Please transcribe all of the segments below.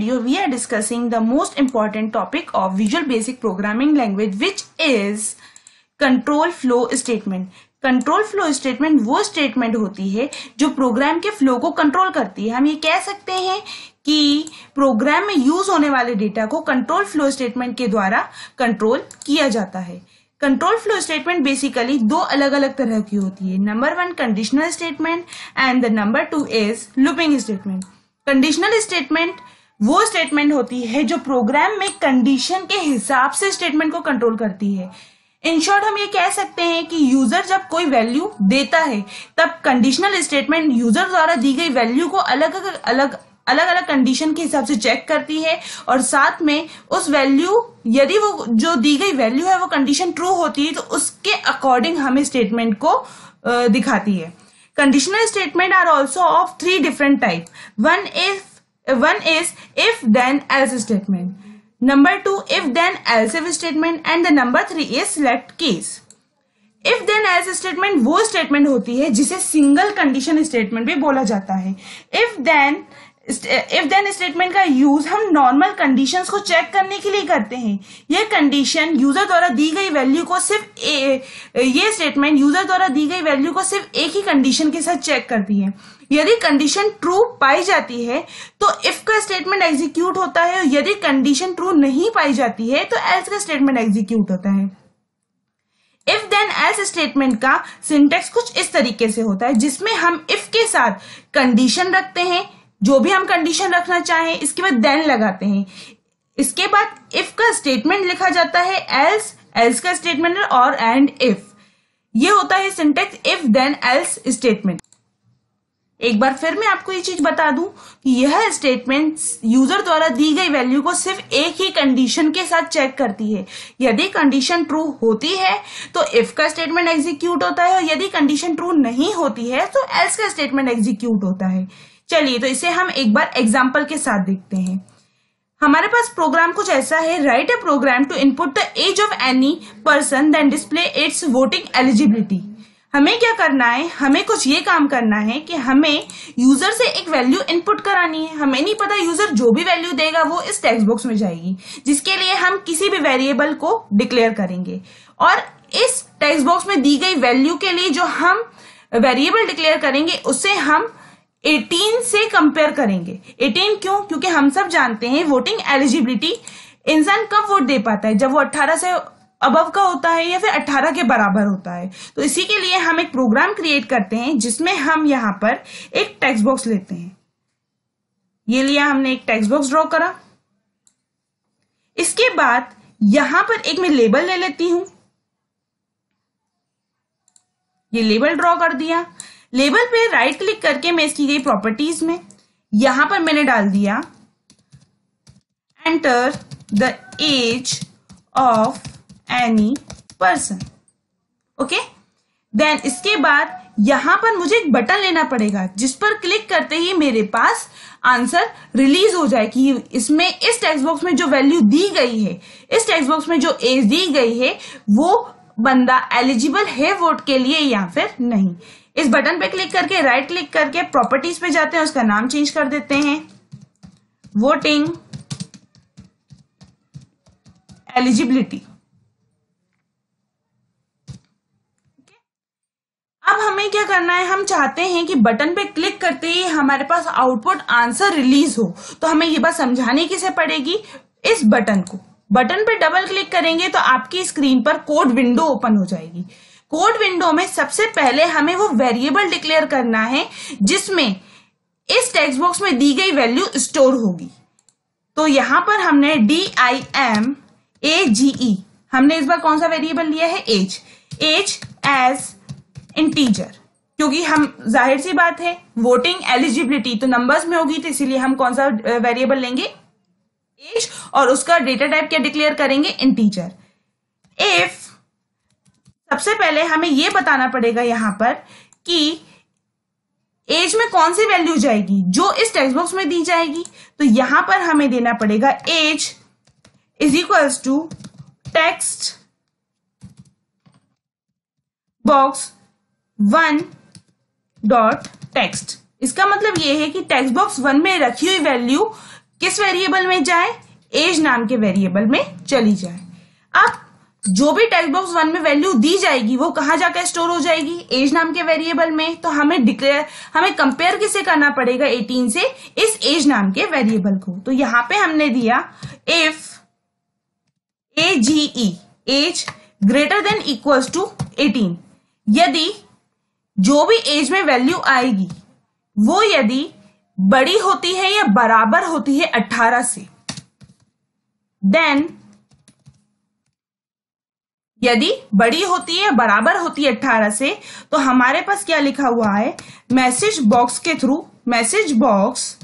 video we are discussing the most important topic of Visual Basic Programming Language, which is control flow statement. Control flow statement वो statement होती है जो programme के flow को control करती है. हम ये कह सकते हैं कि प्रोग्राम में यूज होने वाले डेटा को कंट्रोल फ्लो स्टेटमेंट के द्वारा कंट्रोल किया जाता है. कंट्रोल फ्लो स्टेटमेंट बेसिकली दो अलग अलग तरह की होती है. Number 1 conditional statement and the number 2 is looping statement. Conditional statement वो स्टेटमेंट होती है जो प्रोग्राम में कंडीशन के हिसाब से स्टेटमेंट को कंट्रोल करती है. इन शॉर्ट हम ये कह सकते हैं कि यूजर जब कोई वैल्यू देता है तब कंडीशनल स्टेटमेंट यूजर द्वारा दी गई वैल्यू को अलग अलग कंडीशन के हिसाब से चेक करती है और साथ में उस वैल्यू, यदि वो जो दी गई वैल्यू है वो कंडीशन ट्रू होती है तो उसके अकॉर्डिंग हमें स्टेटमेंट को दिखाती है. Conditional statement are also of 3 different type. One is if then else statement, number 2 if then else if statement and the number 3 is select case. if then else statement वो statement होती है जिसे single condition statement भी बोला जाता है. if then statement का use हम नॉर्मल कंडीशंस को चेक करने के लिए करते हैं. यह कंडीशन यूजर द्वारा दी गई वैल्यू को ये स्टेटमेंट यूजर द्वारा दी गई वैल्यू को सिर्फ एक ही कंडीशन के साथ चेक करती है. यदि कंडीशन ट्रू पाई जाती है तो इफ का स्टेटमेंट एग्जीक्यूट होता है और यदि कंडीशन ट्रू नहीं पाई जाती है तो एल्स का स्टेटमेंट एग्जीक्यूट होता है. इफ देन एल्स स्टेटमेंट का सिंटेक्स कुछ इस तरीके से होता है जिसमें हम इफ के साथ कंडीशन रखते हैं, जो भी हम कंडीशन रखना चाहें, इसके बाद देन लगाते हैं, इसके बाद इफ का स्टेटमेंट लिखा जाता है, एल्स का स्टेटमेंट और एंड इफ. ये होता है syntax if then else statement. एक बार फिर मैं आपको ये चीज बता दूं कि यह स्टेटमेंट यूजर द्वारा दी गई वैल्यू को सिर्फ एक ही कंडीशन के साथ चेक करती है. यदि कंडीशन ट्रू होती है तो इफ का स्टेटमेंट एग्जीक्यूट होता है और यदि कंडीशन ट्रू नहीं होती है तो एल्स का स्टेटमेंट एग्जीक्यूट होता है. चलिए तो इसे हम एक बार एग्जाम्पल के साथ देखते हैं. हमारे पास प्रोग्राम कुछ ऐसा है. Write a program to input the age of any person then display its voting eligibility. हमें क्या करना है, हमें कुछ ये काम करना है कि हमें यूजर से एक वैल्यू इनपुट करानी है. हमें नहीं पता यूजर जो भी वैल्यू देगा वो इस टेक्स्ट बॉक्स में जाएगी, जिसके लिए हम किसी भी वेरिएबल को डिक्लेयर करेंगे और इस टेक्स्ट बॉक्स में दी गई वैल्यू के लिए जो हम वेरिएबल डिक्लेयर करेंगे उसे हम 18 से कंपेयर करेंगे. 18 क्यों? क्योंकि हम सब जानते हैं वोटिंग एलिजिबिलिटी इंसान कब वोट दे पाता है, जब वो 18 से अबव का होता है या फिर 18 के बराबर होता है. तो इसी के लिए हम एक प्रोग्राम क्रिएट करते हैं जिसमें हम यहां पर एक टेक्स्ट बॉक्स लेते हैं. ये लिया हमने, एक टेक्स्ट बॉक्स ड्रॉ करा. इसके बाद यहां पर एक मैं लेबल ले लेती हूं. ये लेबल ड्रॉ कर दिया. लेबल पे राइट क्लिक करके मैं इसकी गई प्रॉपर्टीज में यहां पर मैंने डाल दिया enter the age of any person. Okay, then इसके बाद यहां पर मुझे एक बटन लेना पड़ेगा जिस पर क्लिक करते ही मेरे पास आंसर रिलीज हो जाए कि इसमें इस टेक्स्ट बॉक्स में जो वैल्यू दी गई है, इस टेक्स्ट बॉक्स में जो एज दी गई है वो बंदा एलिजिबल है वोट के लिए या फिर नहीं. इस बटन पे क्लिक करके राइट क्लिक करके प्रॉपर्टीज पे जाते हैं, उसका नाम चेंज कर देते हैं वोटिंग एलिजिबिलिटी. अब हमें क्या करना है, हम चाहते हैं कि बटन पे क्लिक करते ही हमारे पास आउटपुट आंसर रिलीज हो. तो हमें ये बात समझाने की से पड़ेगी. इस बटन पे डबल क्लिक करेंगे तो आपकी स्क्रीन पर कोड विंडो ओपन हो जाएगी. कोड विंडो में सबसे पहले हमें वो वेरिएबल डिक्लेयर करना है जिसमें इस टेक्स्ट बॉक्स में दी गई वैल्यू स्टोर होगी. तो यहां पर हमने DIMAGE, हमने इस बार कौन सा वेरिएबल लिया है, एज एज इंटीजर, क्योंकि हम जाहिर सी बात है वोटिंग एलिजिबिलिटी तो नंबर्स में होगी, तो इसीलिए हम कौन सा वेरिएबल लेंगे, एज, और उसका डेटा टाइप क्या डिक्लेयर करेंगे, इंटीजर. इफ सबसे पहले हमें यह बताना पड़ेगा यहां पर कि एज में कौन सी वैल्यू जाएगी जो इस टेक्स्ट बॉक्स में दी जाएगी. तो यहां पर हमें देना पड़ेगा age is equals to text box 1 dot text. इसका मतलब यह है कि टेक्स्ट बॉक्स 1 में रखी हुई वैल्यू किस वेरिएबल में जाए, एज नाम के वेरिएबल में चली जाए। अब जो भी टेक्स्ट बॉक्स 1 में वैल्यू दी जाएगी वो कहां जाकर स्टोर हो जाएगी, एज नाम के वेरिएबल में। तो हमें कंपेयर किसे करना पड़ेगा 18 से, इस एज नाम के वेरिएबल को। तो यहां पे हमने दिया if AGE age greater than equals to 18, यदि जो भी एज में वैल्यू आएगी वो यदि बड़ी होती है या बराबर होती है 18 से, देन यदि बड़ी होती है बराबर होती है 18 से, तो हमारे पास क्या लिखा हुआ है, मैसेज बॉक्स के through, message box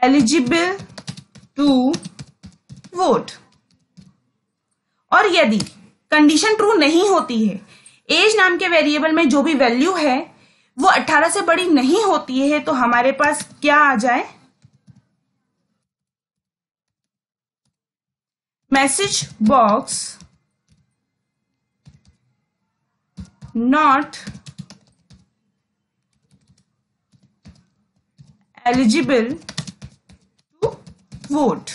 eligible to vote. और यदि कंडीशन ट्रू नहीं होती है, एज नाम के वेरिएबल में जो भी वैल्यू है वो 18 से बड़ी नहीं होती है, तो हमारे पास क्या आ जाए, message box not eligible to vote.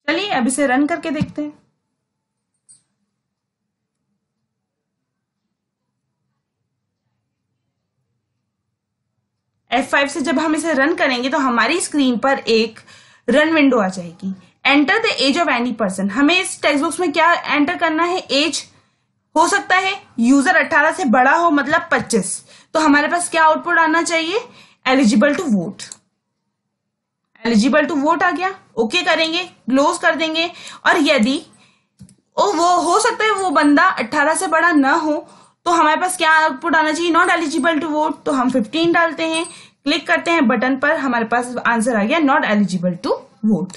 चलिए अब इसे रन करके देखते हैं। F5 से जब हम इसे रन करेंगे तो हमारी स्क्रीन पर एक रन विंडो आ जाएगी। Enter the age of any person, हमें इस टेक्स्ट बॉक्स में क्या एंटर करना है, एज हो सकता है यूजर 18 से बड़ा हो, मतलब 25। तो हमारे पास क्या आउटपुट आना चाहिए, eligible to vote. Eligible to vote आ गया, ओके करेंगे, क्लोज कर देंगे। और यदि वो हो सकता है वो बंदा 18 से बड़ा ना हो, तो हमारे पास क्या आउटपुट आना चाहिए, नॉट एलिजिबल टू वोट। तो हम 15 डालते हैं, क्लिक करते हैं बटन पर, हमारे पास आंसर आ गया नॉट एलिजिबल टू वोट।